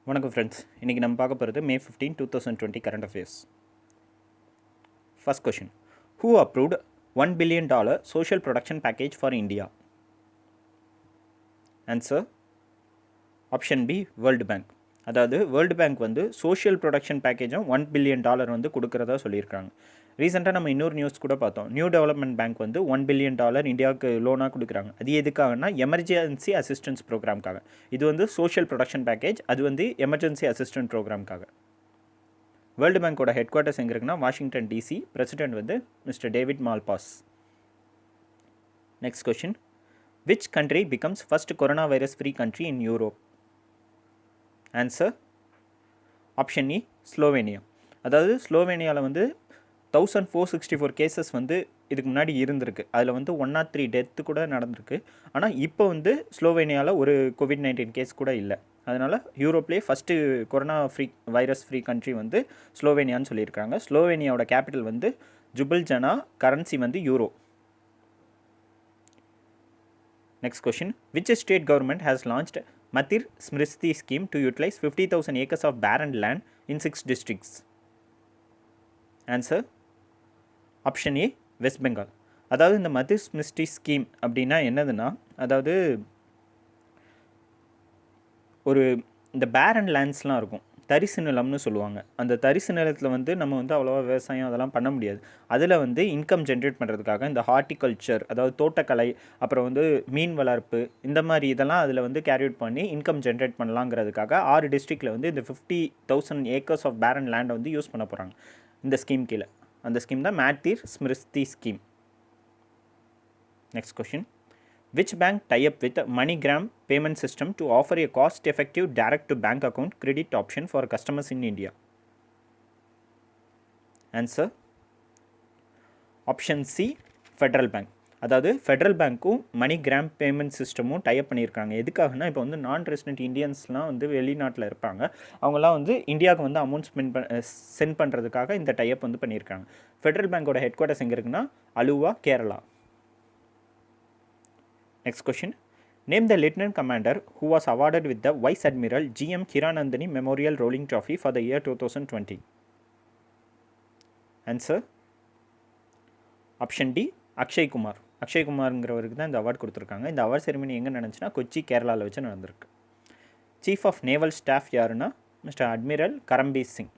வணக்கம் ஃப்ரெண்ட்ஸ். இன்றைக்கி நம்ம பார்க்க போகிறது May 15, 2020 current affairs. First question. Who approved $1 billion social production package for India? Answer option B, World Bank. அதாவது World Bank வந்து சோஷியல் ப்ரொடக்ஷன் பேக்கேஜும் $1 billion வந்து கொடுக்குறதா சொல்லியிருக்காங்க. ரீசெண்டாக நம்ம இன்னொரு நியூஸ் கூட பார்த்தோம். நியூ டெவலப்மெண்ட் பேங்க் வந்து $1 billion இந்தியாவுக்கு லோனாக கொடுக்குறாங்க. அது எதுக்காகனா எமர்ஜென்சி அசிஸ்டன்ஸ் ப்ரோக்ராம்காக. இது வந்து சோஷியல் ப்ரொடக்ஷன் பேக்கேஜ், அது வந்து எமர்ஜென்சி அசிஸ்டன்ஸ் ப்ரோக்ராம்காக. வேர்ல்டு பேங்கோட ஹெட் குவார்ட்டர்ஸ் எங்கே இருக்குன்னா வாஷிங்டன் டிசி. பிரசிடென்ட் வந்து mister David Malpass. Next question. Which country becomes first corona virus free country in Europe? Answer option E, Slovenia. அதாவது ஸ்லோவேனியாவில் வந்து 1464 கேசஸ் வந்து இதுக்கு முன்னாடி இருந்திருக்கு. அதில் வந்து 103 டெத்து கூட நடந்திருக்கு. ஆனால் இப்போ வந்து ஸ்லோவேனியாவில் ஒரு COVID-19 கேஸ் கூட இல்லை. அதனால் யூரோப்லேயே first corona virus free country வந்து ஸ்லோவேனியான்னு சொல்லியிருக்காங்க. ஸ்லோவேனியாவோட கேபிட்டல் வந்து ஜுபில்ஜனா, கரன்சி வந்து euro. Next question. Which state government has launched Matir Smriti scheme to utilise 50,000 acres of barren land in 6 districts? Answer option A, West Bengal. அதாவது இந்த மத்திர் ஸ்மிருதி ஸ்கீம் அப்படின்னா என்னதுன்னா, அதாவது ஒரு இந்த பேரன் லேண்ட்ஸ்லாம் இருக்கும், தரிசு நிலம்னு சொல்லுவாங்க. அந்த தரிசு நிலத்தில் வந்து நம்ம வந்து அவ்வளோவா விவசாயம் அதெல்லாம் பண்ண முடியாது. அதில் வந்து இன்கம் ஜென்ரேட் பண்ணுறதுக்காக இந்த ஹார்டிகல்ச்சர், அதாவது தோட்டக்கலை, அப்புறம் வந்து மீன் வளர்ப்பு, இந்த மாதிரி இதெல்லாம் அதில் வந்து கேரி அவுட் பண்ணி இன்கம் ஜென்ரேட் பண்ணலாங்கிறதுக்காக 6 டிஸ்ட்ரிக்டில் வந்து இந்த 50,000 acres ஆஃப் பேரன் லேண்டை வந்து யூஸ் பண்ண போகிறாங்க இந்த ஸ்கீம் கீழே. அந்த ஸ்கீம் தான் Matir Smriti scheme. Next question. Which bank tie up with MoneyGram payment system to offer a cost-effective direct-to-bank account credit option for customers in India? Answer option C, Federal bank. அதாவது Federal பேங்க்கும் MoneyGram payment சிஸ்டமும் type பண்ணியிருக்காங்க. எதுக்காகனா இப்போ வந்து நான் resident இந்தியன்ஸ்லாம் வந்து வெளிநாட்டில் இருப்பாங்க. அவங்களாம் வந்து இந்தியாவுக்கு வந்து அமௌண்ட் சென்ட் பண்ணுறதுக்காக இந்த டைப் வந்து பண்ணியிருக்காங்க. ஃபெட்ரல் பேங்கோட ஹெட் குவார்ட்டர்ஸ் எங்கே இருக்குன்னா Alva, Kerala. Next question. Name the Lieutenant Commander who was awarded with the Vice Admiral G.M. Hiranandani Memorial Rolling Trophy for the year 2020. Answer option D, Akshay Kumar. Akshay குமார்ங்கிறவருக்கு தான் இந்த அவார்டு கொடுத்துருக்காங்க. இந்த அவார்ட் செரிமனி எங்கே நடந்துச்சுன்னா கொச்சி, கேரளாவில் வச்சு நடந்திருக்கு. சீஃப் ஆஃப் நேவல் ஸ்டாஃப் யாருன்னா mister admiral Karambir Singh.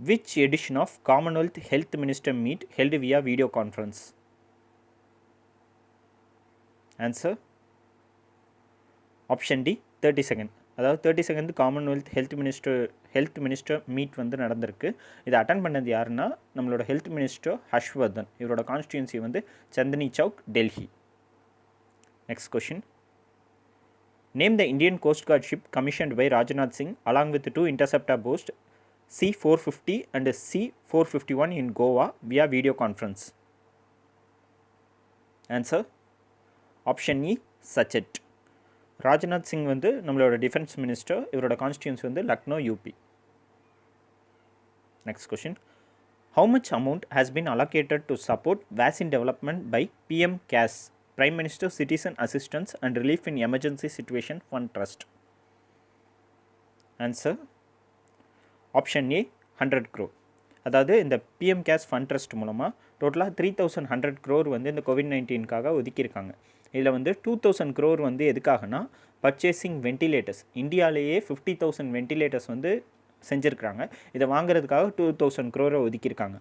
Which edition of Commonwealth Health Minister meet held via video conference? Answer option D, 32nd. அதாவது 32nd Commonwealth health minister meet வந்து நடந்திருக்கு. இதை அட்டன் பண்ணது யாருன்னா நம்மளோட ஹெல்த் மினிஸ்டர் ஹர்ஷ்வர்தன். இவரோட கான்ஸ்டியூன்சி வந்து Chandni Chowk, Delhi. Next question. Name the Indian coast guard ship commissioned by Rajnath Singh along with 2 interceptor boats C-450 and C-451 in Goa via video conference. Answer option E, sachet. Rajnath Singh வந்து நம்மளோட டிஃபென்ஸ் மினிஸ்டர். இவரோட constituency வந்து Lucknow, UP. Next question. How much amount has been allocated to support vaccine development by PM CARES, prime minister citizen assistance and relief in emergency situation fund trust? Answer option A, 100 crore. அதாவது இந்த PM CARES fund trust மூலமாக டோட்டலாக 3,100 crore வந்து இந்த COVID-19க்காக ஒதுக்கியிருக்காங்க. இதில் வந்து 2,000 crore வந்து எதுக்காகனா பர்ச்சேசிங் வென்டிலேட்டர்ஸ். இந்தியாவிலேயே 50,000 வென்டிலேட்டர்ஸ் வந்து செஞ்சுருக்காங்க. இதை வாங்குறதுக்காக 2,000 crore ஒதுக்கியிருக்காங்க.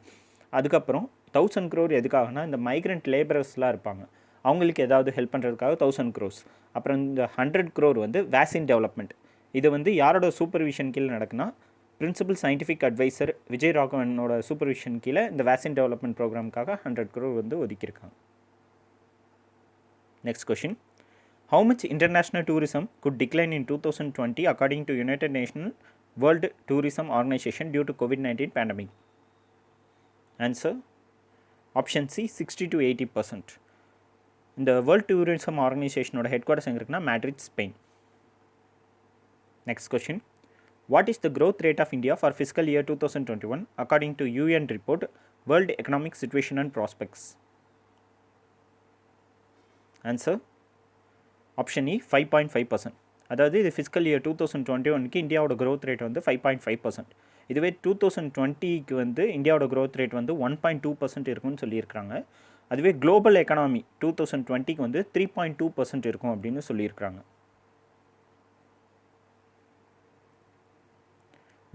அதுக்கப்புறம் 1,000 crore எதுக்காகனா இந்த மைக்ரண்ட் லேபரர்ஸ்லாம் இருப்பாங்க, அவங்களுக்கு ஏதாவது ஹெல்ப் பண்ணுறதுக்காக 1,000 crores. அப்புறம் இந்த 100 crore வந்து வேக்சின் டெவலப்மெண்ட். இது வந்து யாரோட சூப்பர்விஷன் கீழே நடக்குன்னா பிரின்சிபல் சயின்டிஃபிக் அட்வைசர் விஜய் ராகவனோட சூப்பர்விஷன் கீழே இந்த வேக்சின் டெவலப்மெண்ட் ப்ரோக்ராமுக்காக 100 crore வந்து ஒதுக்கியிருக்காங்க. Next question. How much international tourism could decline in 2020 according to United National World Tourism Organization due to COVID-19 pandemic? Answer option C, 60 to 80%. இந்த World Tourism ஆர்கனைசேஷனோட headquarters எங்கே இருக்குன்னா Madrid, Spain. Next question. What is the growth rate of India for fiscal year 2021 according to UN report World Economic Situation and Prospects? Answer option E 5.5%. அதாவது இது fiscal year 2021க்கு இந்தியாவோட growth rate வந்து 5.5%. இதுவே 2020க்கு வந்து இந்தியாவோட growth rate வந்து 1.2% இருக்கும்னு சொல்லியிருக்காங்க. அதுவே குளோபல் எக்கனாமி 2020க்கு வந்து 3.2% இருக்கும் அப்படின்னு சொல்லியிருக்காங்க.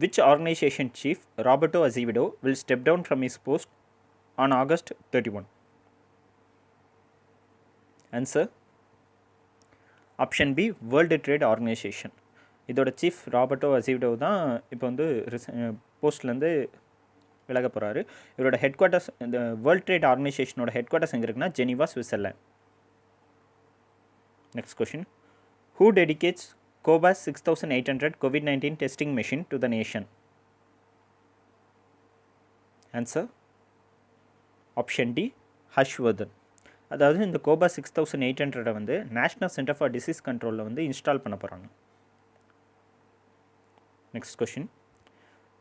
Which organization chief Roberto Azevedo will step down from his post on August 31? Answer option B World Trade Organization. இதோட சீஃப் ராபர்ட்டோ அசீவ்டோ தான் இப்போ வந்து போஸ்ட்லேருந்து விலக போகிறாரு. இவரோட ஹெட் குவார்ட்டர்ஸ் இந்த வேர்ல்டு ட்ரேட் ஆர்கனைசேஷனோட ஹெட் குவார்ட்டர்ஸ் எங்கே இருக்குன்னா Geneva, Switzerland. Next question. Who dedicates COBAS 6800 COVID-19 testing machine to the nation? Answer option D Harshvardhan. அதாவது இந்த கோபா 6800 வந்து நேஷ்னல் சென்டர் ஃபார் டிசீஸ் கண்ட்ரோலில் வந்து இன்ஸ்டால் பண்ண போகிறாங்க. Next question.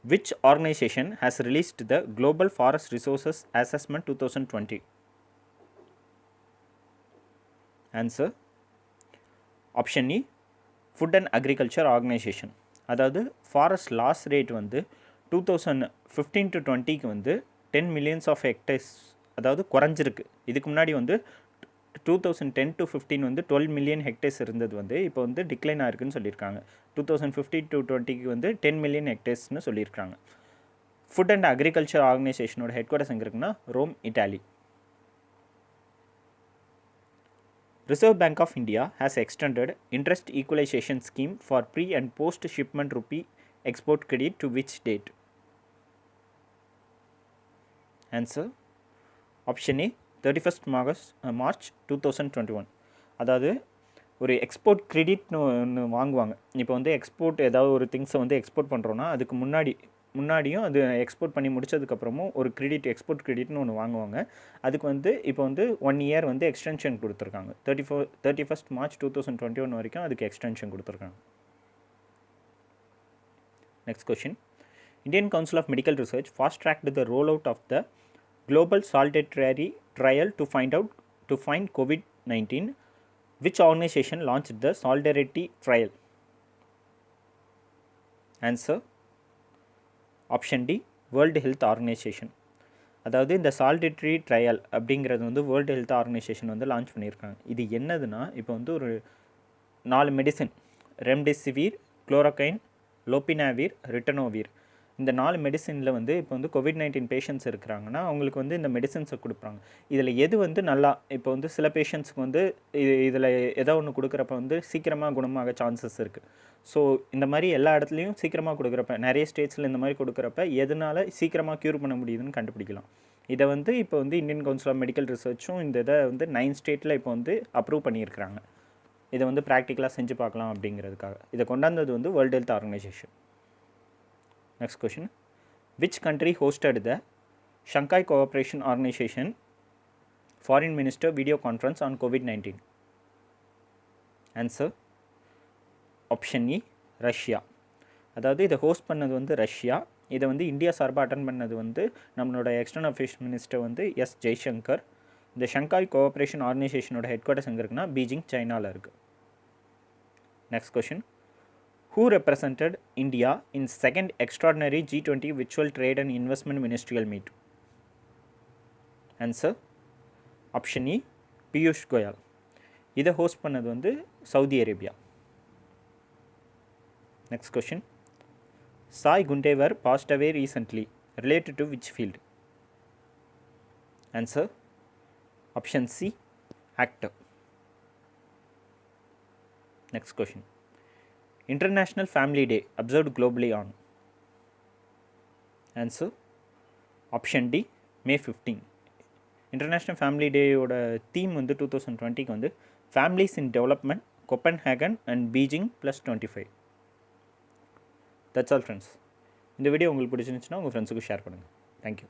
Which organisation has released the global forest resources assessment 2020? Answer option E food and agriculture organisation. அதாவது forest loss rate வந்து 2015 to 20க்கு வந்து 10 millions ஆஃப் ஹெக்டேர்ஸ் அதாவது குறைஞ்சிருக்கு. இதுக்கு முன்னாடி வந்து 2010 to 15 வந்து 12 million ஹெக்டேர்ஸ் இருந்தது வந்து இப்போ வந்து டிக்ளைன் ஆயிருக்குன்னு சொல்லியிருக்காங்க. 2015 to 20க்கு வந்து 10 million ஹெக்டேர்ஸ்னு சொல்லியிருக்காங்க. ஃபுட் அண்ட் அக்ரிகல்ச்சர் ஆர்கனைசேஷனோட ஹெட் குவார்ட்டர்ஸ் எங்கே இருக்குன்னா Rome, Italy. Reserve Bank of India has extended interest equalization scheme for pre and post shipment rupee export credit to which date? Answer option A 31st March 2021. அதாவது ஒரு export கிரெடிட்னு ஒன்று வாங்குவாங்க. இப்போ வந்து export ஏதாவது ஒரு திங்ஸை வந்து எக்ஸ்போர்ட் பண்ணுறோன்னா அதுக்கு முன்னாடியும் அது எக்ஸ்போர்ட் பண்ணி முடிச்சதுக்கப்புறமும் ஒரு கிரெடிட் எக்ஸ்போர்ட் கிரெடிட்னு ஒன்று வாங்குவாங்க. அதுக்கு வந்து இப்போ வந்து 1 year வந்து எக்ஸ்டென்ஷன் கொடுத்துருக்காங்க. 31st March 2021 வரைக்கும் அதுக்கு எக்ஸ்டென்ஷன் கொடுத்துருக்காங்க. Next question. Indian Council of Medical Research fast tracked the roll out of the global solidarity trial to find COVID-19. Which organization launch the solidarity trial? Answer option D World Health Organization. அதாவது இந்த solidarity trial அப்படிங்கிறது வந்து World Health Organization வந்து launch பண்ணியிருக்காங்க. இது என்னதுன்னா இப்போ வந்து ஒரு 4 medicine remdesivir, chloroquine, lopinavir, ritonavir இந்த 4 மெடிசனில் வந்து இப்போ வந்து COVID-19 பேஷண்ட்ஸ் இருக்கிறாங்கன்னா அவங்களுக்கு வந்து இந்த மெடிசன்ஸை கொடுப்பாங்க. இதில் எது வந்து நல்லா இப்போ வந்து சில பேஷண்ட்ஸுக்கு வந்து இதில் ஏதோ ஒன்று கொடுக்குறப்ப வந்து சீக்கிரமாக குணமாக சான்சஸ் இருக்குது. ஸோ இந்த மாதிரி எல்லா இடத்துலையும் சீக்கிரமாக கொடுக்குறப்ப நிறைய ஸ்டேட்ஸில் இந்த மாதிரி கொடுக்குறப்ப எதனால் சீக்கிரமாக க்யூர் பண்ண முடியுதுன்னு கண்டுபிடிக்கலாம். இதை வந்து இப்போ வந்து இந்தியன் கவுன்சில் ஆஃப் மெடிக்கல் ரிசர்ச்சும் இந்த இதை வந்து 9 ஸ்டேட்டில் இப்போ வந்து அப்ரூவ் பண்ணியிருக்கிறாங்க. இதை வந்து ப்ராக்டிக்கலாக செஞ்சு பார்க்கலாம் அப்படிங்கிறதுக்காக இதை கொண்டாந்தது வந்து World Health organisation. Next question. Which country hosted the Shanghai Cooperation Organization Foreign Minister video conference on COVID-19? Answer option E Russia. அதாவது இதை ஹோஸ்ட் பண்ணது வந்து ரஷ்யா. இதை வந்து இந்தியா சார்பாக அட்டன் பண்ணது வந்து நம்மளோட எக்ஸ்டர்னல் அஃபேர்ஸ் மினிஸ்டர் வந்து எஸ் ஜெய்சங்கர். இந்த ஷங்காய் கோஆப்ரேஷன் ஆர்கனைசேஷனோட ஹெட் குவார்ட்டர்ஸ் எங்கே இருக்குன்னா பீஜிங், சைனாவில் இருக்குது. Next question. Who represented India in second extraordinary G20 virtual trade and investment ministerial meet? Answer option E Piyush Goyal. இதை ஹோஸ்ட் பண்ணது வந்து Saudi Arabia. Next question. Sai Gundewar passed away recently. Related to which field? Answer option C actor. Next question. International Family Day observed globally on? Answer option D May 15. International Family Day ஓட theme வந்து 2020க்கு வந்து Families in Development, Copenhagen and Beijing +25. That's all friends. இந்த video உங்களுக்கு பிடிச்சிருந்துச்சுன்னா உங்கள் ஃப்ரெண்ட்ஸுக்கு share பண்ணுங்கள். Thank you.